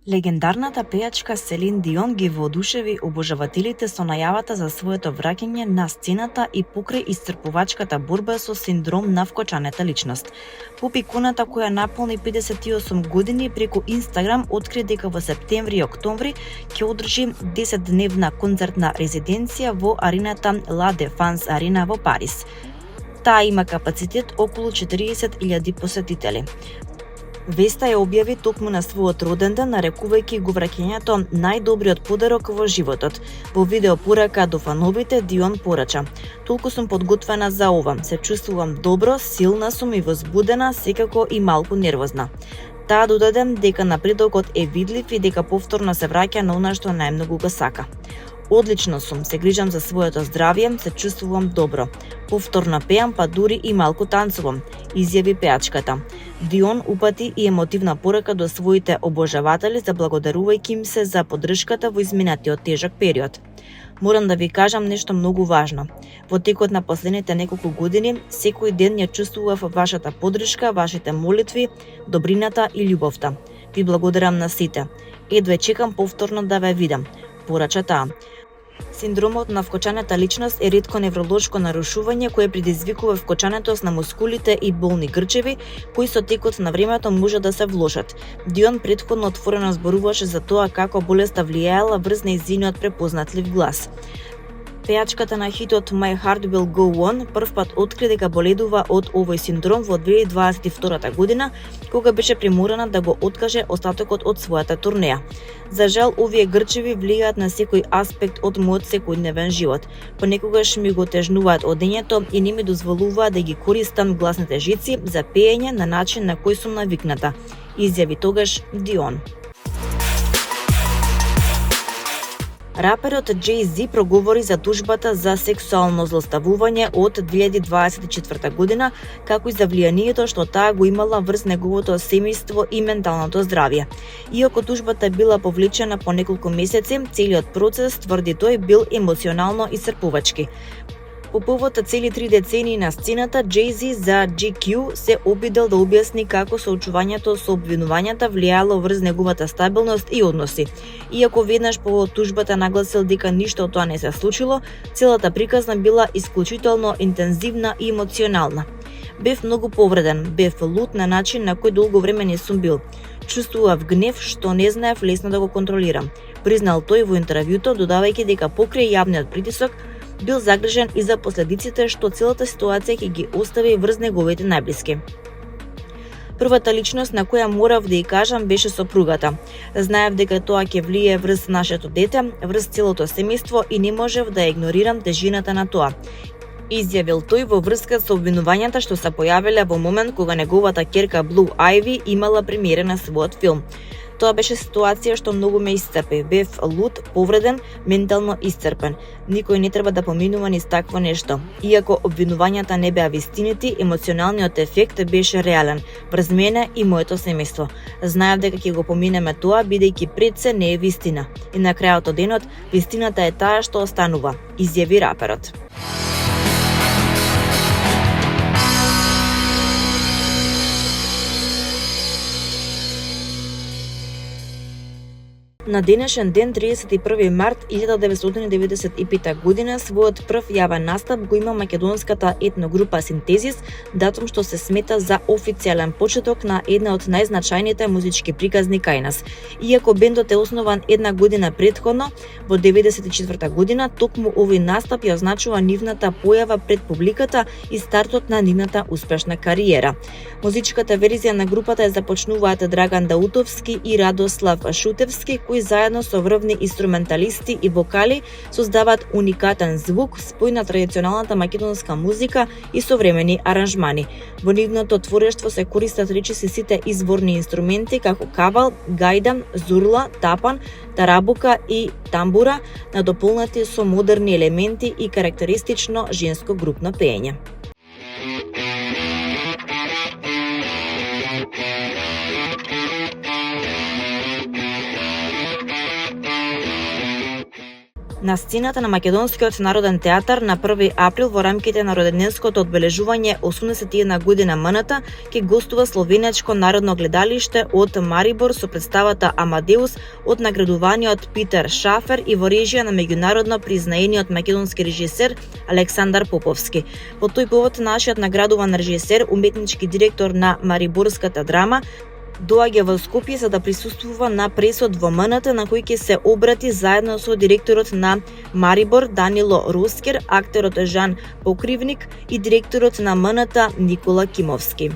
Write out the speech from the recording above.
Легендарната пејачка Селин Дион ги воодушеви обожавателите со најавата за своето враќање на сцената и покрај исцрпувачката борба со синдром на вкочаната личност. Поп-иконата која наполни 58 години преку Инстаграм откри дека во септември и октомври ќе одржи 10-дневна концертна резиденција во арената La Défense Arena во Париз. Таа има капацитет околу 40.000 посетители. Веста ја објави токму на својот роден ден, нарекувајќи го враќањето најдобриот подарок во животот. Во видео порака до фановите Дион порача: "Толку сум подготвена за ова, се чувствувам добро, силна сум и возбудена, секако и малку нервозна." Таа додаде дека напредокот е видлив и дека повторно се враќа на она што најмногу го сака. "Одлично сум, се грижам за своето здравје, се чувствувам добро. Повторно пеам, па дури и малку танцувам", изјави пејачката. Дион упати и емотивна порака до своите обожаватели, заблагодарувајќи им се за поддршката во изминатиот тежок период. "Морам да ви кажам нешто многу важно. Во текот на последните неколку години, секој ден ја чувствував вашата поддршка, вашите молитви, добрината и љубовта. Ви благодарам на сите. Едве чекам повторно да ве видам", порача таа. Синдромот на вкочаната личност е ретко невролошко нарушување кое предизвикува вкочаност на мускулите и болни грчеви, кои со текот на времето може да се влошат. Дион претходно отворено зборуваше за тоа како болеста влијаела врз нејзиниот препознатлив глас. Пејачката на хитот My Heart Will Go On првпат откри дека боледува од овој синдром во 2022 година, кога беше приморана да го откаже остатокот од својата турнеја. "За жал, овие грчеви влијаат на секој аспект од мојот секојдневен живот. Понекогаш ми го тежнуваат одењето и не ми дозволуваат да ги користам гласните жици за пеење на начин на кој сум навикната", изјави тогаш Дион. Раперот Jay-Z проговори за тужбата за сексуално злоставување од 2024 година, како и за влијанието што таа го имала врз неговото семејство и менталното здравје. Иако тужбата била повлечена по неколку месеци, целиот процес, тврди тој, бил емоционално исцрпувачки. По повод цели 3 децении на сцената, Jay-Z за GQ се обидел да објасни како соочувањето со обвинувањата влијало врз неговата стабилност и односи. Иако веднаш по тужбата нагласил дека ништо од тоа не се случило, целата приказна била исклучително интензивна и емоционална. "Бев многу повреден, бев лут на начин на кој долго време не сум бил. Чувствував гнев што не знаев лесно да го контролирам", признал тој во интервјуто, додавајќи дека покрај јавниот притисок бил загрижен и за последиците што целата ситуација ќе ги остави врз неговите најблиски. "Првата личност на која морав да ја кажам беше сопругата. Знаев дека тоа ќе влие врз нашето дете, врз целото семејство и не можев да ја игнорирам тежината на тоа", изјавил тој во врска со обвинувањата што се појавиле во момент кога неговата ќерка Blue Ivy имала премиера на својот филм. "Тоа беше ситуација што многу ме исцрпи. Бев лут, повреден, ментално исцрпен. Никој не треба да поминува низ такво нешто. Иако обвинувањата не беа вистинити, емоционалниот ефект беше реален врз мене и моето семејство. Знаев дека ќе го поминеме тоа, бидејќи пред се не е вистина. И на крајот од денот, вистината е таа што останува", изјави раперот. На денешен ден, 31 март 1995 година, својот прв јавен настап го има македонската етногрупа Синтезис, датум што се смета за официјален почеток на една од најзначајните музички приказни кај нас. Иако бендот е основан една година претходно, во 1994 година, токму овој настап ја означува нивната појава пред публиката и стартот на нивната успешна кариера. Музичката верзија на групата ја започнуваат Драган Даутовски и Радослав Шутевски, кои заедно со врвни инструменталисти и вокали создаваат уникатен звук, спој на традиционалната македонска музика и современи аранжмани. Во нивното творештво се користат речиси сите изворни инструменти како кавал, гајдан, зурла, тапан, тарабука и тамбура, надополнати со модерни елементи и карактеристично женско групно пеење. на сцената на Македонскиот народен театар на 1 април во рамките на роденденското одбележување 81 година МНТ ќе гостува Словенечко народно гледалиште од Марибор со представата Амадеус од наградуваниот Питер Шафер и во режија на меѓународно признаениот македонски режисер Александар Поповски. По тој повод нашиот наградуван режисер, уметнички директор на Мариборската драма, доаѓа во Скопје за да присуствува на пресод во МНТ на кој ќе се обрати заедно со директорот на Марибор Данило Роскер, актерот Жан Покривник и директорот на МНТ Никола Кимовски.